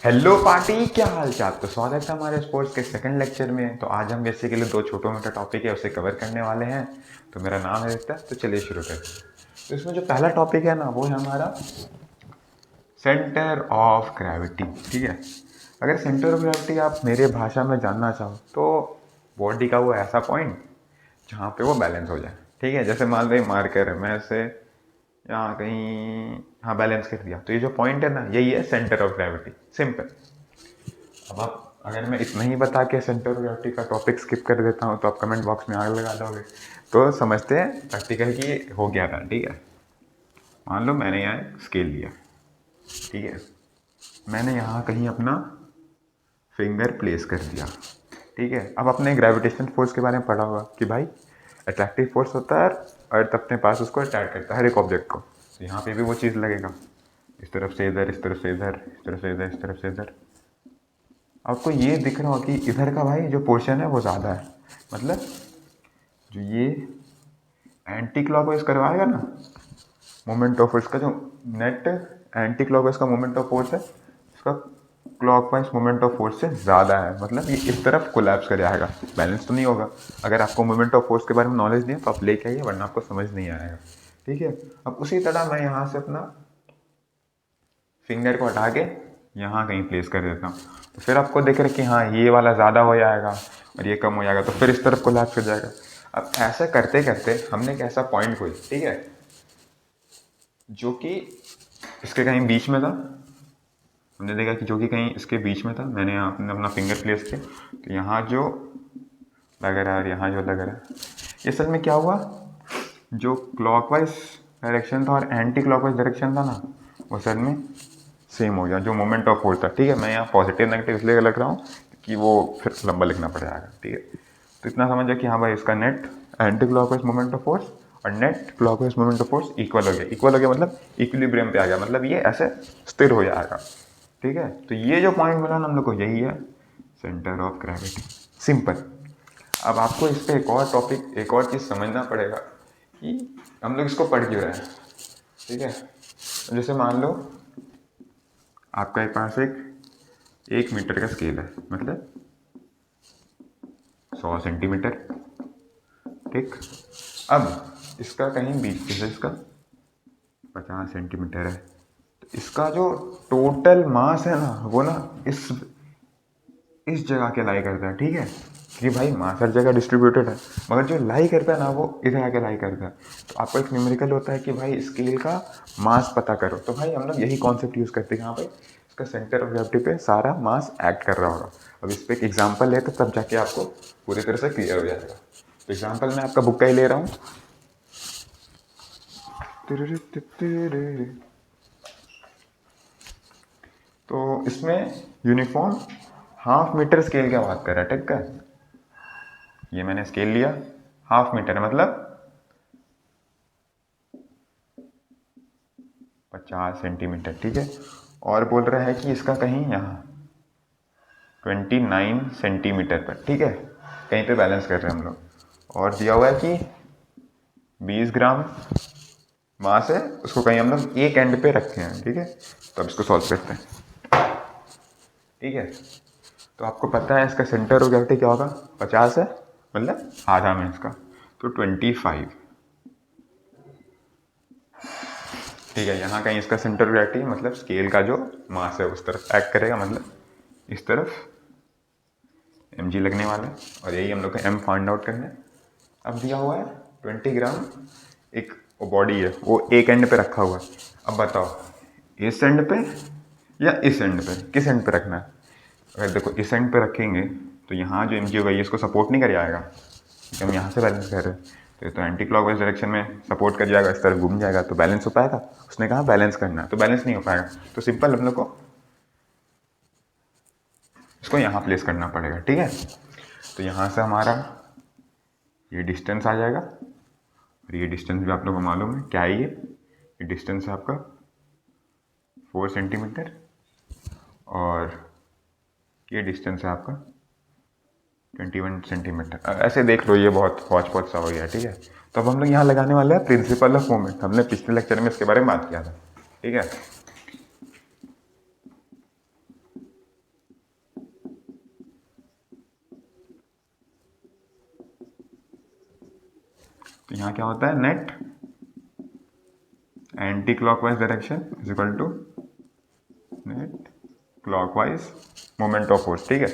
Hello party, क्या हाल चाल। तो स्वागत है हमारे स्पोर्ट्स के सेकंड लेक्चर में। तो आज हम बेसिकली दो छोटे मोटे टॉपिक है उसे कवर करने वाले हैं। तो मेरा नाम है रिक्ता। तो चलिए शुरू करते हैं। तो इसमें जो पहला टॉपिक है ना, वो है हमारा सेंटर ऑफ ग्रेविटी। ठीक है। अगर सेंटर ऑफ ग्रेविटी आप मेरे भाषा में जानना चाहो तो बॉडी का वो ऐसा पॉइंट जहाँ पे वो बैलेंस हो जाए। ठीक है। जैसे मान लो मार्कर है, मैं इसे यहाँ कहीं, हाँ, बैलेंस कर दिया, तो ये जो पॉइंट है ना, यही है सेंटर ऑफ ग्रेविटी। सिंपल। अब आप, अगर मैं इतना ही बता के सेंटर ऑफ ग्रेविटी का टॉपिक स्किप कर देता हूँ तो आप कमेंट बॉक्स में आग लगा दोगे। तो समझते हैं प्रैक्टिकल की हो गया था। ठीक है। मान लो मैंने यहाँ एक स्केल लिया। ठीक है। मैंने यहाँ कहीं अपना फिंगर प्लेस कर दिया। ठीक है। अब अपने ग्रेविटेशन फोर्स के बारे में पढ़ा होगा कि भाई अट्रैक्टिव फोर्स होता है, अर्थ अपने पास उसको अट्रैक्ट करता है हर एक ऑब्जेक्ट को। तो यहाँ पे भी वो चीज़ लगेगा, इस तरफ से इधर, इस तरफ से इधर, इस तरफ से इधर, इस तरफ से इधर। आपको ये दिख रहा हो कि इधर का भाई जो पोर्शन है वो ज़्यादा है, मतलब जो ये एंटी क्लॉकवाइज करवाएगा ना मोमेंट ऑफ फोर्स का, जो नेट एंटी क्लॉकवाइज का मोमेंट ऑफ फोर्स है, उसका क्लॉकवाइज मोमेंट ऑफ फोर्स से ज़्यादा है। मतलब ये इस तरफ कोलैप्स कर जाएगा, बैलेंस तो नहीं होगा। अगर आपको मोमेंट ऑफ फोर्स के बारे में नॉलेज नहीं है तो आप लेके आइए, वरना आपको समझ नहीं आएगा। ठीक है। अब उसी तरह मैं यहाँ से अपना फिंगर को हटा के यहाँ कहीं प्लेस कर देता हूँ, तो फिर आपको देख रहे कि हाँ ये वाला ज़्यादा हो जाएगा और ये कम हो जाएगा, तो फिर इस तरफ कोलैप्स हो जाएगा। अब ऐसा करते करते हमने एक ऐसा पॉइंट खोजा, ठीक है, जो कि इसके कहीं बीच में था। हमने देखा कि जो कि कहीं इसके बीच में था। मैंने यहाँ अपना फिंगर प्लेस किया, तो यहाँ जो लग रहा है और यहाँ जो लग रहा है, ये असल में क्या हुआ, जो क्लॉकवाइज डायरेक्शन था और एंटी क्लॉकवाइज डायरेक्शन था ना, वो असल में सेम हो गया जो मोमेंट ऑफ फोर्स था। ठीक है। मैं यहाँ पॉजिटिव नेगेटिव इसलिए लग रहा हूँ कि वो फिर लंबा लिखना पड़ जाएगा। ठीक है। तो इतना समझ जाए कि हाँ भाई इसका net anticlockwise moment of force और net clockwise moment of force equal हो गया। इक्वल हो गया मतलब इक्विलिब्रियम पे आ गया, मतलब ये ऐसे स्थिर हो जाएगा। ठीक है। तो ये जो पॉइंट मिला ना हम लोग को, यही है सेंटर ऑफ ग्रेविटी। सिंपल। अब आपको इस पर एक और टॉपिक, एक और चीज़ समझना पड़ेगा कि हम लोग इसको पढ़ क्यों रहे हैं। ठीक है। जैसे मान लो आपका एक पास एक मीटर का स्केल है, मतलब 100 सेंटीमीटर। ठीक। अब इसका कहीं बीच, जैसे इसका 50 सेंटीमीटर है, तो इसका जो टोटल मास है ना, वो ना इस जगह के लाई करता है। ठीक है। कि भाई मास हर जगह डिस्ट्रीब्यूटेड है, मगर जो लाई करता है ना वो इधर आके लाई करता है। तो आपका एक न्यूमेरिकल होता है कि भाई स्केल का मास पता करो। तो भाई हम लोग यही कॉन्सेप्ट यूज़ करते हैं कि हाँ भाई इसका सेंटर ऑफ ग्रेविटी पे सारा मास एक्ट कर रहा होगा। अब इस पर एक एग्जाम्पल है तो तब जाके आपको पूरी तरह से क्लियर हो जाएगा। तो एग्जाम्पल मैं आपका बुक का ही ले रहा हूँ। तो इसमें यूनिफॉर्म हाफ मीटर स्केल की बात कर रहा है। ठीक है। ये मैंने स्केल लिया, हाफ मीटर मतलब 50 सेंटीमीटर। ठीक है। और बोल रहा है कि इसका कहीं यहाँ 29 सेंटीमीटर पर, ठीक है, कहीं पे बैलेंस कर रहे हैं हम लोग। और दिया हुआ है कि 20 ग्राम मास है, उसको कहीं हम लोग एक एंड पे रखे हैं। ठीक है। तो अब इसको सॉल्व करते हैं। ठीक है। तो आपको पता है इसका सेंटर ऑफ ग्रेविटी क्या होगा, 50 है, मतलब आधा में इसका, तो 25। ठीक है। यहाँ कहीं इसका सेंटर ऑफ ग्रेविटी मतलब स्केल का जो मास है उस तरफ एक्ट करेगा, मतलब इस तरफ mg लगने वाला है, और यही हम लोग का m फाइंड आउट करना है। अब दिया हुआ है 20 ग्राम, एक बॉडी है वो एक एंड पे रखा हुआ है। अब बताओ इस एंड पे या इस एंड पे, किस एंड पे रखना है। अगर देखो इस एंड पे रखेंगे तो यहाँ जो mg होगा ये इसको सपोर्ट नहीं कर जाएगा, क्योंकि हम यहाँ से बैलेंस कर रहे हैं। तो ये तो एंटी क्लॉकवाइज डायरेक्शन में सपोर्ट कर जाएगा, इस तरफ घूम जाएगा, तो बैलेंस हो पाएगा। उसने कहा बैलेंस करना है, तो बैलेंस नहीं हो पाएगा। तो सिंपल हम लोग को इसको यहाँ प्लेस करना पड़ेगा। ठीक है। तो यहाँ से हमारा ये डिस्टेंस आ जाएगा, और ये डिस्टेंस भी आप लोगों को मालूम है क्या है। ये डिस्टेंस है आपका 4 सेंटीमीटर, और ये डिस्टेंस है आपका 21 सेंटीमीटर। ऐसे देख लो, ये बहुत हौच पौच सा हो गया। ठीक है। तो अब हम लोग यहाँ लगाने वाले हैं प्रिंसिपल ऑफ मोमेंट। हमने पिछले लेक्चर में इसके बारे में बात किया था। ठीक है। तो यहाँ क्या होता है, net anticlockwise direction is equal to net clockwise moment of force. ठीक है,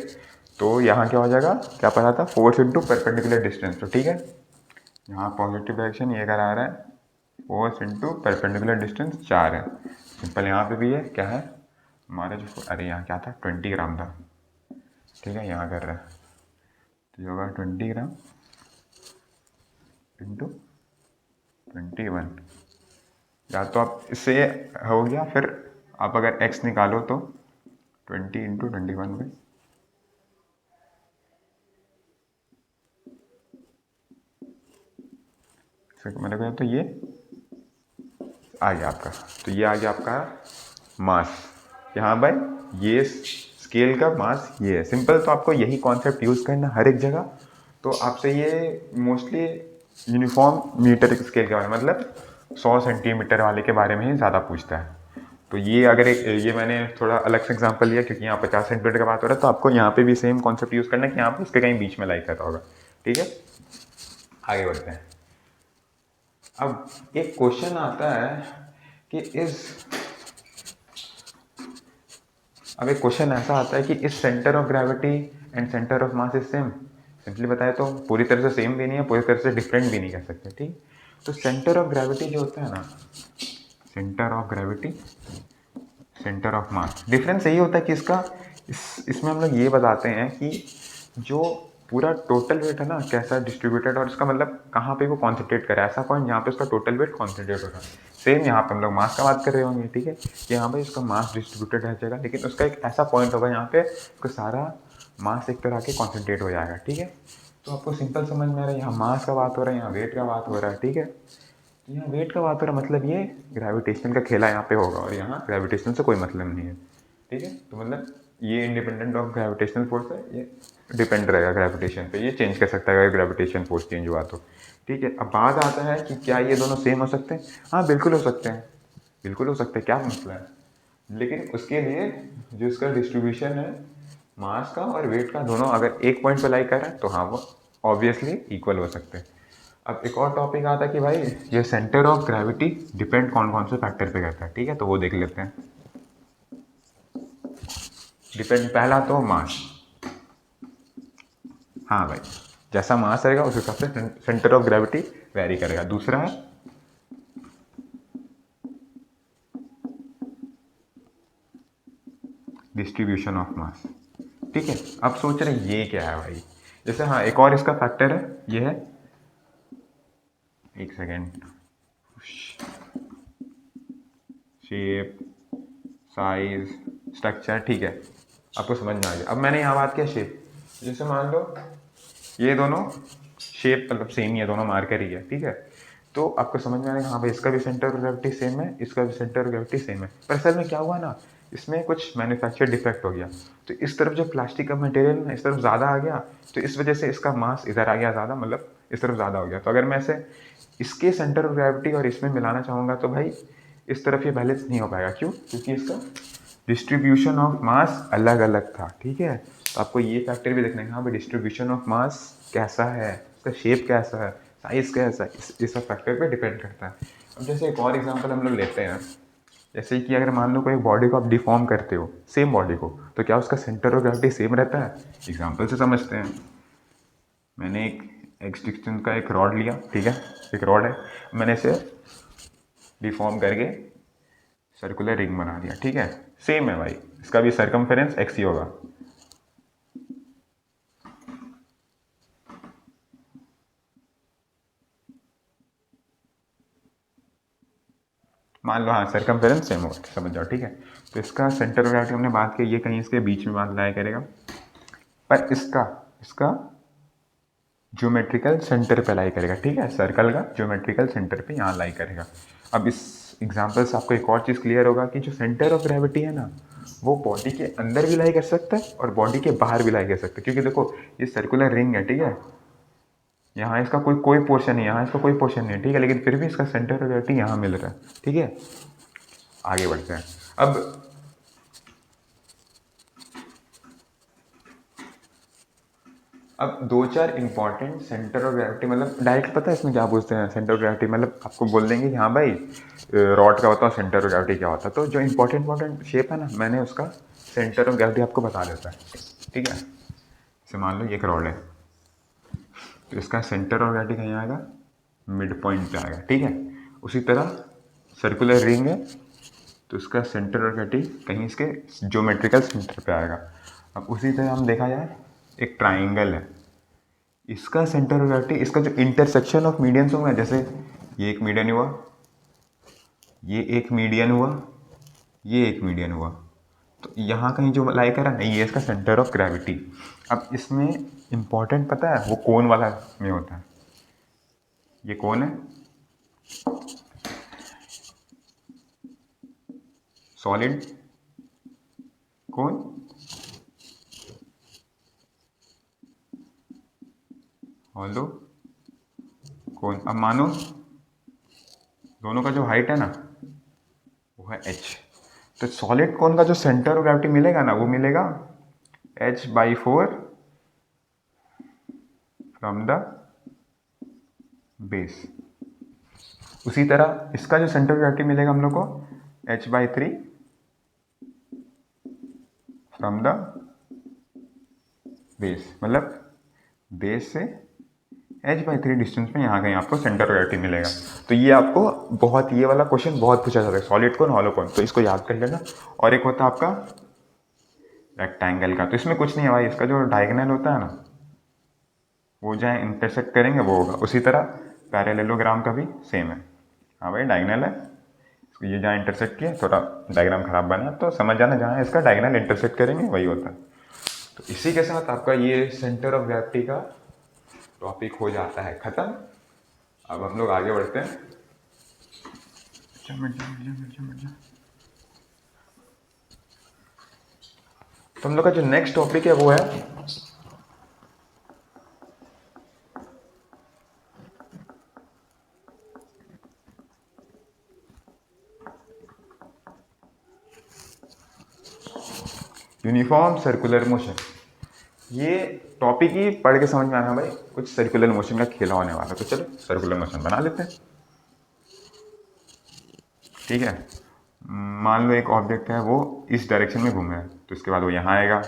तो यहाँ क्या हो जाएगा, क्या पता था, फोर्स इंटू परपेंडिकुलर डिस्टेंस। तो ठीक है, यहाँ पॉजिटिव डायरेक्शन ये करा रहा है, फोर्स इंटू परपेंडिकुलर डिस्टेंस 4 है। सिंपल यहाँ पे भी है, क्या है हमारा जो, अरे यहाँ क्या था, 20 ग्राम था। ठीक है, यहाँ कर रहा है तो ये होगा 20 ग्राम इंटू 21। या तो आप इससे हो गया, फिर आप अगर x निकालो तो 20 इंटू 21 में फिर मैंने कहा तो ये आ गया आपका, तो ये आ गया आपका मास। यहाँ भाई ये स्केल का मास ये है, सिंपल। तो आपको यही कॉन्सेप्ट यूज़ करना हर एक जगह। तो आपसे ये मोस्टली यूनिफॉर्म मीटर स्केल के बारे में, मतलब 100 सेंटीमीटर वाले के बारे में ही ज़्यादा पूछता है। तो ये अगर ये मैंने थोड़ा अलग से एग्जांपल लिया क्योंकि यहाँ 50 सेंटीमीटर का बात हो रहा है, तो आपको यहाँ पे भी सेम कॉन्सेप्ट यूज़ करना है कि यहाँ पे इसके कहीं बीच में लाई कर रहा होगा। ठीक है, आगे बढ़ते हैं। अब एक क्वेश्चन आता है कि अब एक क्वेश्चन ऐसा आता है कि इस centre of gravity and centre of mass is same. Simply बताए तो पूरी तरह से सेम भी नहीं है, पूरी तरह से डिफरेंट भी नहीं कह सकते। ठीक, तो सेंटर ऑफ ग्रेविटी जो होता है ना, centre of gravity centre of mass, difference यही होता है कि इसका इसमें हम लोग ये बताते हैं कि जो पूरा टोटल वेट है ना कैसा डिस्ट्रीब्यूटेड, और इसका मतलब कहाँ पे वो कॉन्सेंट्रेट करे, ऐसा पॉइंट जहाँ पे उसका टोटल वेट कॉन्सेंट्रेट हो रहा है। सेम यहाँ पे हम लोग मास का बात कर रहे होंगे। ठीक है, कि यहाँ पे इसका मास डिस्ट्रीब्यूटेड रह जाएगा, लेकिन उसका एक ऐसा पॉइंट होगा यहाँ पे उसका सारा मास एक तरह के कॉन्सेंट्रेट हो जाएगा। ठीक है, तो आपको सिंपल समझ में आ रहा है, यहाँ मास का बात हो रहा है, यहाँ वेट का बात हो रहा है। ठीक है, तो यहाँ वेट का बात हो रहा है, मतलब ये ग्रेविटेशन का खेला यहाँ पे होगा, और यहाँ ग्रेविटेशन से कोई मतलब नहीं है। ठीक है, तो मतलब ये इंडिपेंडेंट ऑफ ग्रेविटेशनल फोर्स है, ये डिपेंड रहेगा ग्रेविटेशन पे, ये चेंज कर सकता है अगर ग्रेविटेशन फोर्स चेंज हुआ तो। ठीक है, अब बात आता है कि क्या ये दोनों सेम हो सकते हैं। हाँ बिल्कुल हो सकते हैं, बिल्कुल हो सकते हैं, क्या मसला है। लेकिन उसके लिए जो इसका डिस्ट्रीब्यूशन है मास का और वेट का, दोनों अगर एक पॉइंट पे लाई कर रहे हैं तो हाँ वो ऑब्वियसली इक्वल हो सकते हैं। अब एक और टॉपिक आता है कि भाई ये सेंटर ऑफ ग्रेविटी डिपेंड कौन कौन से फैक्टर पे करता है। ठीक है, तो वो देख लेते हैं। डिपेंड पहला तो मास, हाँ भाई जैसा मास रहेगा उस हिसाब से सेंटर ऑफ ग्रेविटी वेरी करेगा। दूसरा है डिस्ट्रीब्यूशन ऑफ मास। ठीक है, अब सोच रहे ये क्या है भाई, जैसे हाँ एक और इसका फैक्टर है, ये है, एक सेकेंड, शेप साइज स्ट्रक्चर। ठीक है, आपको समझ में आ गया। अब मैंने यहाँ बात किया शेप, जैसे मान लो ये दोनों शेप मतलब सेम ही है, दोनों मार्कर ही है। ठीक है, तो आपको समझ में आएगा हाँ भाई इसका भी सेंटर ऑफ ग्रेविटी सेम है, इसका भी सेंटर ऑफ ग्रेविटी सेम है। पर असल में क्या हुआ ना, इसमें कुछ मैन्युफैक्चर डिफेक्ट हो गया, तो इस तरफ जो प्लास्टिक का मटेरियल ना इस तरफ ज़्यादा आ गया, तो इस वजह से इसका मास इधर आ गया ज़्यादा, मतलब इस तरफ ज़्यादा हो गया। तो अगर मैं इसे इसके सेंटर ऑफ ग्रेविटी और इसमें मिलाना चाहूँगा तो भाई इस तरफ ये बैलेंस नहीं हो पाएगा। क्यों? क्योंकि इसका डिस्ट्रीब्यूशन ऑफ मास अलग अलग था। ठीक है, तो आपको ये फैक्टर भी देखना है, हाँ भाई डिस्ट्रीब्यूशन ऑफ मास कैसा है, उसका शेप कैसा है, साइज कैसा है, इस सब फैक्टर पे डिपेंड करता है। अब जैसे एक और एग्जांपल हम लोग लेते हैं, जैसे कि अगर मान लो कोई बॉडी को आप डिफॉर्म करते हो, सेम बॉडी को, तो क्या उसका सेंटर ऑफ ग्रेविटी सेम रहता है? एग्जाम्पल से समझते हैं। मैंने एक एक्सटेंशन का एक रॉड लिया, ठीक है, एक रॉड है, मैंने इसे डिफॉर्म करके सर्कुलर रिंग बना दिया। ठीक है, सेम है भाई, इसका भी सरकमफेरेंस एक्स ही होगा। मान लो हाँ सरकमफेरेंस सेम होगा, समझ जाओ। ठीक है, तो इसका सेंटर ऑफ ग्रेविटी हमने बात की, ये कहीं इसके बीच में बात लाया करेगा, पर इसका इसका ज्योमेट्रिकल सेंटर पे लाई करेगा। ठीक है, सर्कल का ज्योमेट्रिकल सेंटर पे यहाँ लाई करेगा। अब इस एग्जाम्पल से आपको एक और चीज़ क्लियर होगा कि जो सेंटर ऑफ ग्रेविटी है ना, वो बॉडी के अंदर भी लाई कर सकता है और बॉडी के बाहर भी लाई कर सकता है। क्योंकि देखो ये सर्कुलर रिंग है, ठीक है, यहाँ इसका कोई कोई पोर्शन नहीं, यहाँ इसका कोई पोर्शन नहीं है। ठीक है, लेकिन फिर भी इसका सेंटर ऑफ ग्रेविटी यहाँ मिल रहा है। ठीक है, आगे बढ़ते हैं। अब दो चार इंपॉर्टेंट सेंटर ऑफ ग्रेविटी, मतलब डायरेक्ट पता है इसमें क्या पूछते हैं सेंटर ऑफ ग्रेविटी, मतलब आपको बोल देंगे कि हाँ भाई रॉड का होता है सेंटर ऑफ ग्रेविटी क्या होता है, तो जो इंपॉर्टेंट शेप है ना मैंने उसका सेंटर ऑफ ग्रेविटी आपको बता देता है। ठीक है, जैसे मान लो ये एक रॉड है, तो इसका सेंटर ऑफ ग्रेविटी कहीं आएगा, मिड पॉइंट पे आएगा। ठीक है, उसी तरह सर्कुलर रिंग है, तो इसका सेंटर ऑफ ग्रेविटी कहीं इसके ज्योमेट्रिकल सेंटर पे आएगा। अब उसी तरह हम देखा जाए एक ट्राइंगल है, इसका सेंटर ऑफ ग्रेविटी, इसका जो इंटरसेक्शन ऑफ मीडियंस होंगे, जैसे ये एक मीडियन हुआ, ये एक मीडियन हुआ, ये एक मीडियन हुआ, तो यहाँ कहीं जो लाई करा नहीं, ये इसका सेंटर ऑफ ग्रेविटी। अब इसमें इंपॉर्टेंट पता है वो कौन वाला में होता है, ये कौन है, सॉलिड कौन, हॉलो कौन। अब मानो दोनों का जो हाइट है ना वो है h, तो सॉलिड कौन का जो सेंटर ऑफ ग्रेविटी मिलेगा ना वो मिलेगा h/4 फ्रॉम द बेस। उसी तरह इसका जो सेंटर ऑफ ग्रेविटी मिलेगा हम लोग को h/3 फ्रॉम द बेस, मतलब बेस से h/3 डिस्टेंस में यहाँ कहीं आपको सेंटर ऑफ ग्रेविटी मिलेगा। तो ये आपको बहुत, ये वाला क्वेश्चन बहुत पूछा जाता है, सॉलिड कौन हॉलो कौन, तो इसको याद कर लेना। और एक होता है आपका रेक्टेंगल का, तो इसमें कुछ नहीं है भाई, इसका जो डायगोनल होता है ना वो जहाँ इंटरसेक्ट करेंगे वो होगा। उसी तरह पैरेललोग्राम का भी सेम है, हाँ भाई डायगोनल है, ये जहाँ इंटरसेक्ट किया, थोड़ा डायग्राम खराब बना तो समझ जाना, जहाँ इसका डायगोनल इंटरसेक्ट करेंगे वही होता है। तो इसी के साथ आपका ये सेंटर ऑफ ग्रेविटी का टॉपिक हो जाता है खत्म। अब हम लोग आगे बढ़ते हैं। तो हम लोग का जो नेक्स्ट टॉपिक है वो है यूनिफॉर्म सर्कुलर मोशन। ये टॉपिक ही पढ़ के समझ में आना भाई, कुछ सर्कुलर मोशन का खेला होने वाला, तो चलो सर्कुलर मोशन बना लेते हैं। ठीक है, मान लो एक ऑब्जेक्ट है वो इस डायरेक्शन में घूम रहा है, तो इसके बाद वो यहाँ आएगा,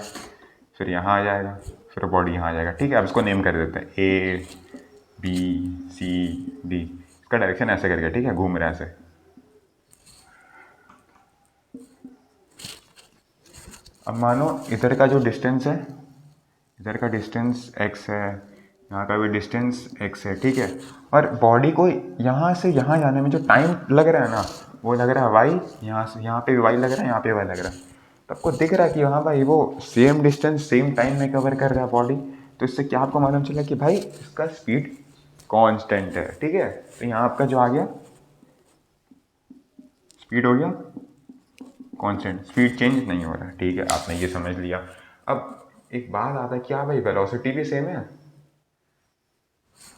फिर यहाँ आ जाएगा, फिर बॉडी यहाँ आ जाएगा। ठीक है, अब इसको नेम कर देते हैं ABCD, इसका डायरेक्शन ऐसे करके, ठीक है घूम रहा है ऐसे। अब मानो इधर का जो डिस्टेंस है, इधर का डिस्टेंस x है, यहाँ का भी डिस्टेंस x है। ठीक है, और बॉडी को यहाँ से यहाँ जाने में जो टाइम लग रहा है ना वो लग रहा है y, यहाँ से यहाँ पे भी y लग रहा है, यहाँ पे y लग रहा है, तो आपको दिख रहा है कि हाँ भाई वो सेम डिस्टेंस सेम टाइम में कवर कर रहा है बॉडी। तो इससे क्या आपको मालूम चला कि भाई इसका स्पीड कांस्टेंट है। ठीक है, तो यहाँ आपका जो आ गया स्पीड हो गया कांस्टेंट, स्पीड चेंज नहीं हो रहा है। ठीक है, आपने ये समझ लिया। अब एक बात आता है, क्या भाई वेलोसिटी भी सेम है,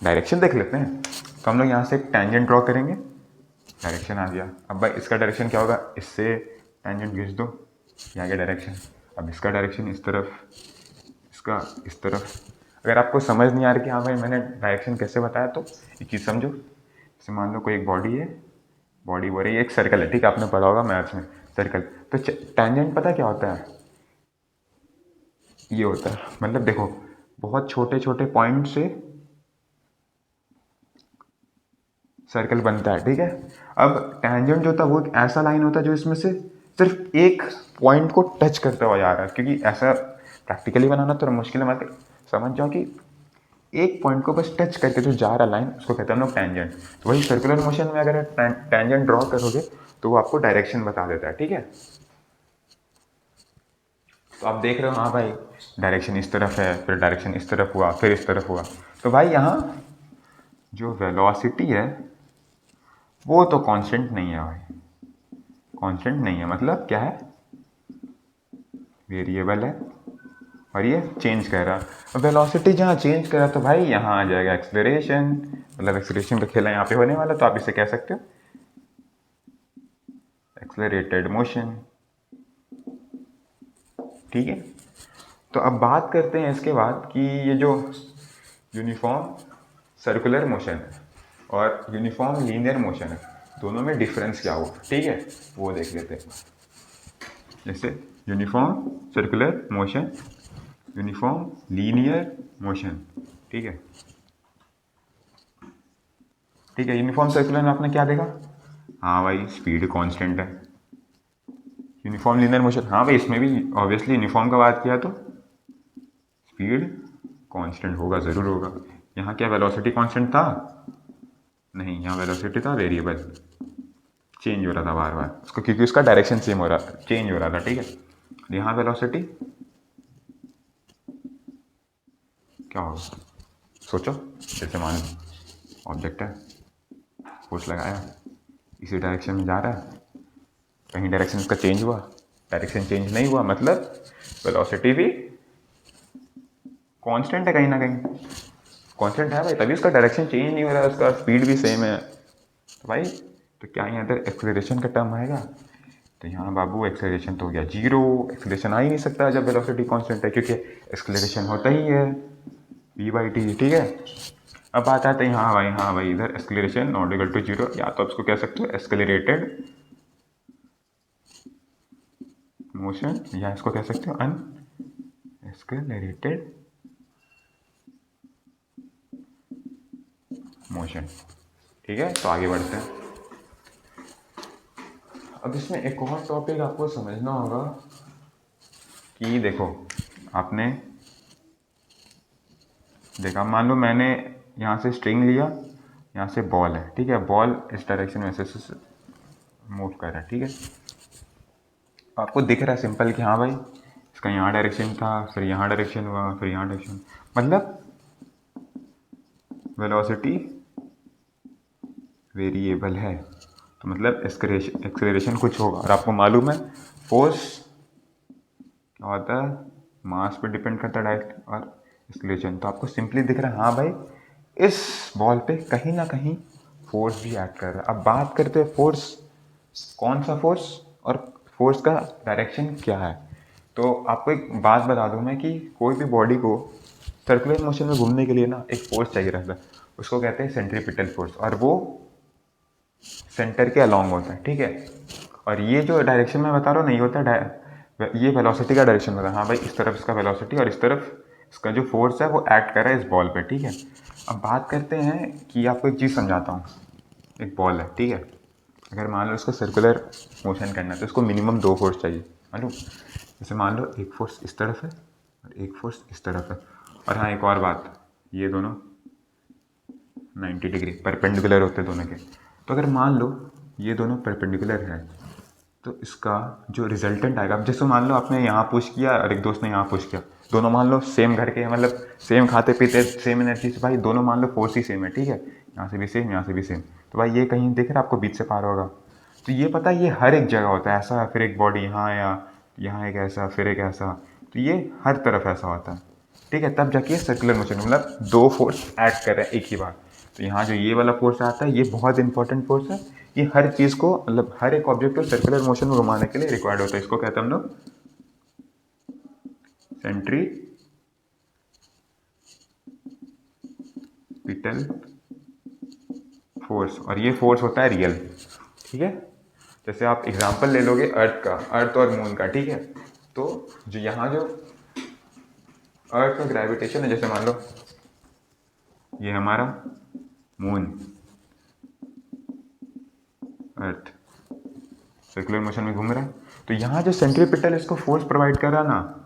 डायरेक्शन देख लेते हैं। तो हम लोग यहाँ से एक टेंजेंट ड्रॉ करेंगे, डायरेक्शन आ गया। अब भाई इसका डायरेक्शन क्या होगा, इससे टेंजेंट खींच दो, ये आ गया डायरेक्शन। अब इसका डायरेक्शन इस तरफ, इसका इस तरफ। अगर आपको समझ नहीं आ रहा कि हाँ भाई मैंने डायरेक्शन कैसे बताया, तो एक चीज़ समझो, जैसे मान लो कोई एक बॉडी है, बॉडी हो रही है, एक सर्कल है, ठीक है आपने पढ़ा होगा मैथ्स में सर्कल। तो टेंजेंट पता क्या होता है, ये होता है, मतलब देखो बहुत छोटे छोटे पॉइंट से सर्कल बनता है। ठीक है, अब टेंजेंट जो होता है वो एक ऐसा लाइन होता है जो इसमें से सिर्फ एक पॉइंट को टच करता हुआ जा रहा है, क्योंकि ऐसा प्रैक्टिकली बनाना थोड़ा मुश्किल है, मतलब समझ जाओ कि एक पॉइंट को बस टच करके जो जा रहा लाइन उसको कहते हैं हम लोग टेंजेंट। तो वही सर्कुलर मोशन में अगर टेंजेंट ड्रॉ करोगे तो वो आपको डायरेक्शन बता देता है। ठीक है, तो आप देख रहे हो हाँ भाई डायरेक्शन इस तरफ है, फिर डायरेक्शन इस तरफ हुआ, फिर इस तरफ हुआ। तो भाई यहाँ जो वेलोसिटी है वो तो कांस्टेंट नहीं है भाई, कांस्टेंट नहीं है, मतलब क्या है, वेरिएबल है, और ये चेंज कर रहा। वेलोसिटी जहाँ चेंज कर रहा तो भाई यहाँ आ जाएगा एक्सलरेशन, मतलब एक्सलरेशन का खेला यहाँ पे होने वाला, तो आप इसे कह सकते हो एक्सलरेटेड मोशन। ठीक है, तो अब बात करते हैं इसके बाद कि ये जो यूनिफॉर्म सर्कुलर मोशन है और यूनिफॉर्म लीनियर मोशन है, दोनों में डिफरेंस क्या हुआ, ठीक है, वो देख लेते हैं। जैसे uniform circular motion, uniform linear motion, ठीक है। ठीक है, यूनिफॉर्म सर्कुलर में आपने क्या देखा, हाँ भाई स्पीड कांस्टेंट है। यूनिफॉर्म लीनियर मोशन, हाँ भाई इसमें भी ऑब्वियसली यूनिफॉर्म का बात किया तो स्पीड कांस्टेंट होगा, ज़रूर होगा। यहाँ क्या वेलोसिटी कांस्टेंट था, नहीं, यहाँ वेलोसिटी था वेरिएबल, चेंज हो रहा था बार बार उसको, क्योंकि उसका डायरेक्शन सेम हो रहा, चेंज हो रहा था, ठीक है। यहाँ वेलोसिटी क्या होगा, सोचो। जैसे मान लो ऑब्जेक्ट है, फोर्स लगाया, इसी डायरेक्शन में जा रहा है, कहीं डायरेक्शन उसका चेंज हुआ, डायरेक्शन चेंज नहीं हुआ, मतलब वेलोसिटी भी कांस्टेंट है, कहीं ना कहीं कांस्टेंट है भाई, तभी उसका डायरेक्शन चेंज नहीं हो रहा है, उसका स्पीड भी सेम है। तो भाई तो क्या यहाँ पर एक्सेलरेशन का टर्म आएगा, तो यहाँ बाबू एक्सेलरेशन तो हो गया जीरो, एक्सेलरेशन आ ही नहीं सकता जब वेलोसिटी कांस्टेंट है, क्योंकि एक्सेलरेशन होता ही है v/t, ठीक है। अब बात आते हैं, हाँ भाई इधर acceleration not equal to zero, या तो आप इसको कह सकते हो एक्सेलरेटेड मोशन, या इसको कह सकते हो अन एक्सेलरेटेड मोशन, ठीक है। तो आगे बढ़ते हैं। अब इसमें एक और टॉपिक आपको समझना होगा कि देखो, आपने देखा, मान लो मैंने यहाँ से स्ट्रिंग लिया, यहाँ से बॉल है, ठीक है, बॉल इस डायरेक्शन में ऐसे मूव कर रहा है, ठीक है। आपको दिख रहा है सिंपल कि हाँ भाई इसका यहाँ डायरेक्शन था, फिर यहाँ डायरेक्शन हुआ, फिर यहाँ डायरेक्शन, मतलब वेलोसिटी वेरिएबल है, तो मतलब एक्सेलरेशन कुछ होगा। और आपको मालूम है फोर्स क्या होता है, मास पे डिपेंड करता है डायरेक्ट, और एक्सेलरेशन, तो आपको सिंपली दिख रहा है हाँ भाई इस बॉल पे कहीं ना कहीं फोर्स भी एक्ट कर रहा है। अब बात करते हैं फोर्स, कौन सा फोर्स, और फोर्स का डायरेक्शन क्या है। तो आपको एक बात बता दूं मैं कि कोई भी बॉडी को सर्कुलर मोशन में घूमने के लिए ना एक फोर्स चाहिए रहता है, उसको कहते हैं सेंट्रीपिटल फोर्स, और वो सेंटर के अलॉन्ग होता है, ठीक है। और ये जो डायरेक्शन मैं बता रहा हूँ नहीं होता ये वेलोसिटी का डायरेक्शन होता है, हाँ भाई इस तरफ इसका वेलोसिटी और इस तरफ इसका जो फोर्स है वो एक्ट कर रहा है इस बॉल पे, ठीक है। अब बात करते हैं कि आपको एक चीज़ समझाता हूँ। एक बॉल है, ठीक है, अगर मान लो इसको सर्कुलर मोशन करना है तो इसको मिनिमम दो फोर्स चाहिए, मालूम। जैसे मान लो एक फोर्स इस तरफ है और एक फोर्स इस तरफ है। और हाँ एक और बात, ये दोनों 90 डिग्री परपेंडिकुलर होते हैं दोनों के। तो अगर मान लो ये दोनों परपेंडिकुलर हैं तो इसका जो रिजल्टेंट आएगा, अब जैसे मान लो आपने यहाँ पुश किया और एक दोस्त ने यहाँ पुश किया, दोनों मान लो सेम घर के हैं, मतलब सेम खाते पीते सेम एनर्जी से, भाई दोनों मान लो फोर्स ही सेम है, ठीक है, यहाँ से भी सेम यहाँ से भी सेम। तो भाई ये कहीं देख रहे आपको बीच से पार होगा, तो ये पता है ये हर एक जगह होता है ऐसा, फिर एक बॉडी यहाँ आया, यहाँ एक ऐसा, फिर एक ऐसा, तो ये हर तरफ ऐसा होता है, ठीक है। तब जाके सर्कुलर मोशन, मतलब दो फोर्स एक्ट कर रहे हैं एक ही बार। तो यहाँ जो ये वाला फोर्स आता है ये बहुत इंपॉर्टेंट फोर्स है, ये हर चीज़ को, मतलब हर एक ऑब्जेक्ट को सर्कुलर मोशन में घुमाने के लिए रिक्वायर्ड होता है, इसको कहते हैं हम लोग सेंट्रीपिटल फोर्स, और ये फोर्स होता है रियल, ठीक है। जैसे आप एग्जांपल ले लोगे अर्थ का, अर्थ और मून का, ठीक है, तो जो यहाँ जो अर्थ का ग्रेविटेशन है, जैसे मान लो ये हमारा मून, अर्थ सर्कुलर मोशन में घूम रहा है, तो यहाँ जो सेंट्रीपिटल इसको फोर्स प्रोवाइड कर रहा है ना,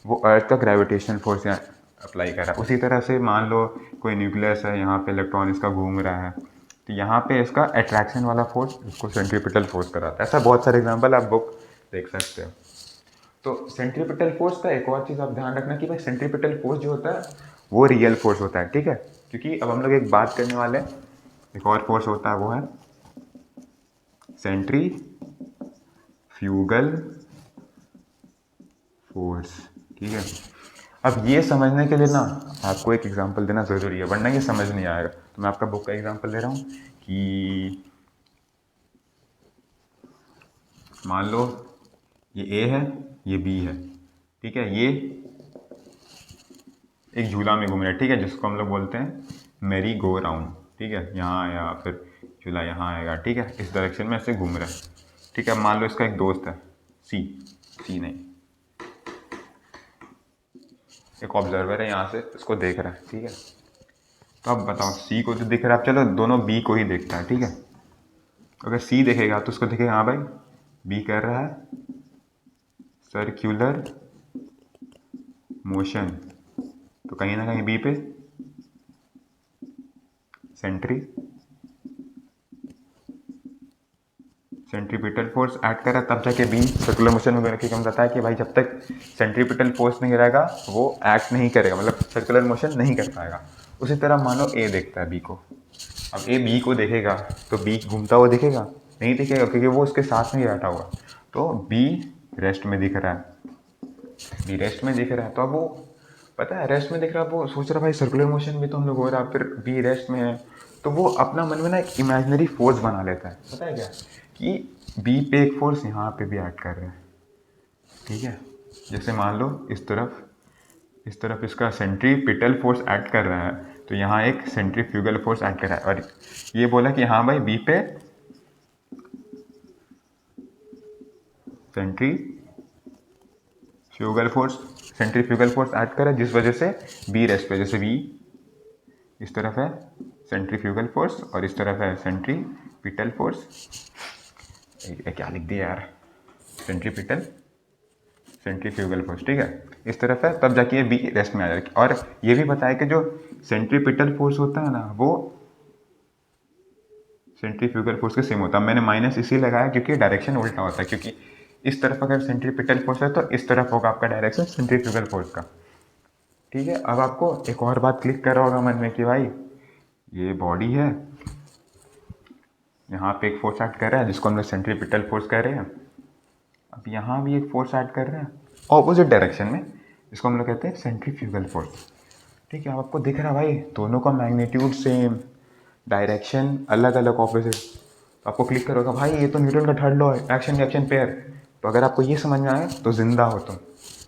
वो अर्थ का ग्रेविटेशनल फोर्स यहाँ अप्लाई कर रहा है। उसी तरह से मान लो कोई न्यूक्लियस है, यहाँ पे इलेक्ट्रॉन इसका घूम रहा है, तो यहाँ पे इसका अट्रैक्शन वाला फोर्स इसको सेंट्रीपिटल फोर्स कराता है। ऐसा बहुत सारे एग्जांपल आप बुक देख सकते हो। तो सेंट्रीपिटल फोर्स का एक और चीज़ आप ध्यान रखना कि भाई सेंट्रीपिटल फोर्स जो होता है वो रियल फोर्स होता है, ठीक है। क्योंकि अब हम लोग एक बात करने वाले हैं, एक और फोर्स होता है वो है सेंट्रीफ्यूगल फोर्स, ठीक है। अब ये समझने के लिए ना आपको एक एग्जांपल देना ज़रूरी है, वरना ये समझ नहीं आएगा। तो मैं आपका बुक का एग्जांपल दे रहा हूँ कि मान लो ये ए है, ये बी है, ठीक है, ये एक झूला में घूम रहा है, ठीक है, जिसको हम लोग बोलते हैं मेरी गो राउंड, ठीक है, यहाँ या फिर झूला यहाँ आएगा, ठीक है, इस डायरेक्शन में ऐसे घूम रहा है, ठीक है। मान लो इसका एक दोस्त है सी, सी नहीं, एक ऑब्जर्वर है यहाँ से इसको देख रहा है, ठीक है। तो अब बताओ सी को तो दिख रहा है, चलो दोनों बी को ही देखता है, ठीक है। अगर सी देखेगा तो उसको दिखेगा हाँ भाई बी कर रहा है सर्क्यूलर मोशन, तो कहीं ना कहीं बी पे सेंट्रीपिटल फोर्स ऐड करा, तब जाके बी सर्कुलर मोशन में क्योंकि हम बताया कि भाई जब तक सेंट्रीपिटल फोर्स नहीं रहेगा वो एक्ट नहीं करेगा, मतलब सर्कुलर मोशन नहीं कर पाएगा। उसी तरह मानो ए देखता है बी को, अब ए बी को देखेगा तो बी घूमता हुआ दिखेगा नहीं दिखेगा, क्योंकि वो उसके साथ में ही बैठा हुआ। तो बी रेस्ट में दिख रहा है, बी रेस्ट में दिख रहा है, तो अब वो पता है रेस्ट में दिख रहा है, वो सोच रहा है भाई सर्कुलर मोशन भी तो हम लोग हो रहा है, फिर बी रेस्ट में है, तो वो अपना मन में ना एक इमेजिनरी फोर्स बना लेता है, पता है क्या, कि बी पे एक फोर्स यहाँ पे भी ऐड कर रहे हैं, ठीक है। जैसे मान लो इस तरफ इसका सेंट्रीपिटल फोर्स ऐड कर रहा है, तो यहाँ एक सेंट्रीफ्यूगल फोर्स ऐड कर रहा है, और ये बोला कि हाँ भाई बी पे सेंट्रीफ्यूगल फोर्स ऐड कर रहा है, जिस वजह से बी रेस्ट पे, जैसे बी इस तरफ है सेंट्रीफ्यूगल फोर्स और इस तरफ है सेंट्रीपिटल फोर्स, क्या लिख दिया यार, सेंट्रीफ्यूगल फोर्स, ठीक है, इस तरफ है, तब जाके ये बी रेस्ट में आ जाएगी। और ये भी बताया कि जो सेंट्रीपिटल फोर्स होता है ना वो सेंट्रीफ्यूगल फोर्स के सेम होता है। मैंने माइनस इसी लगाया क्योंकि डायरेक्शन उल्टा होता है, क्योंकि इस तरफ अगर सेंट्रीपिटल फोर्स है तो इस तरफ होगा आपका डायरेक्शन सेंट्रीफ्यूगल फोर्स का, ठीक है। अब आपको एक और बात क्लिक कर रहा होगा मन में कि भाई ये बॉडी है, यहाँ पे एक फोर्स ऐड कर रहा है जिसको हम लोग सेंट्रीपिटल फोर्स कह रहे हैं, अब यहाँ भी एक फोर्स ऐड कर रहे हैं ऑपोजिट डायरेक्शन में, जिसको हम लोग कहते हैं सेंट्रीफ्यूगल फोर्स, ठीक है। अब आपको दिख रहा है भाई दोनों का मैग्नीट्यूड सेम, डायरेक्शन अलग अलग ऑपोजिट, तो आपको क्लिक करोगा भाई ये तो न्यूटन का थर्ड लॉ है, एक्शन रिएक्शन पेयर। तो अगर आपको ये समझ में आए तो जिंदा हो तुम,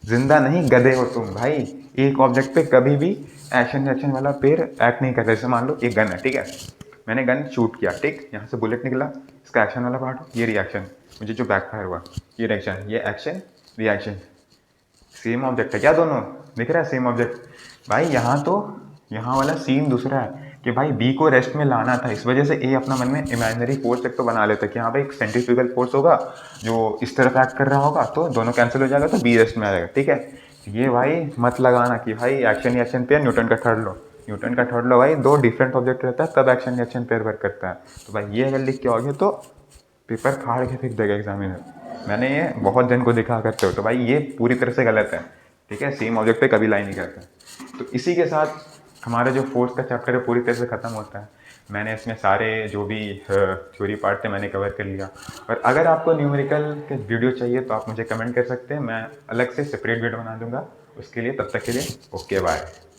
जिंदा नहीं गधे हो तुम भाई। एक ऑब्जेक्ट पे कभी भी एक्शन रिएक्शन वाला पेयर एक्ट नहीं करता। जैसे मान लो एक गन है, ठीक है, मैंने गन शूट किया, ठीक, यहाँ से बुलेट निकला, इसका एक्शन वाला पार्ट ये रिएक्शन, मुझे जो बैकफायर हुआ ये रिएक्शन, ये एक्शन रिएक्शन, सेम ऑब्जेक्ट है क्या, दोनों दिख रहा है सेम ऑब्जेक्ट। भाई यहाँ तो यहाँ वाला सीन दूसरा है कि भाई बी को रेस्ट में लाना था, इस वजह से ए अपना मन में इमेजिनरी फोर्स एक तो बना लेता है कि हाँ भाई एक सेंट्रीफ्यूगल फोर्स होगा जो इस तरफ एक्ट कर रहा होगा, तो दोनों कैंसिल हो जाएगा तो बी रेस्ट में आ जाएगा, ठीक है। ये भाई मत लगाना कि भाई एक्शन रिएक्शन पेयर न्यूटन का थर्ड लॉ, न्यूटन का थर्ड लॉ भाई दो डिफरेंट ऑब्जेक्ट रहता है तब एक्शन रिएक्शन पेयर वर्क करता है। तो भाई ये अगर लिख के आओगे तो पेपर फाड़ के फेंक देगा एग्जामिनर, मैंने ये बहुत जन को दिखा करते हो, तो भाई ये पूरी तरह से गलत है, ठीक है, सेम ऑब्जेक्ट पे कभी लाई नहीं करता। तो इसी के साथ हमारा जो फोर्स का चैप्टर है पूरी तरह से ख़त्म होता है। मैंने इसमें सारे जो भी थ्योरी पार्ट थे मैंने कवर कर लिया, और अगर आपको न्यूमेरिकल के वीडियो चाहिए तो आप मुझे कमेंट कर सकते हैं, मैं अलग से सेपरेट वीडियो बना दूंगा उसके लिए। तब तक के लिए ओके बाय।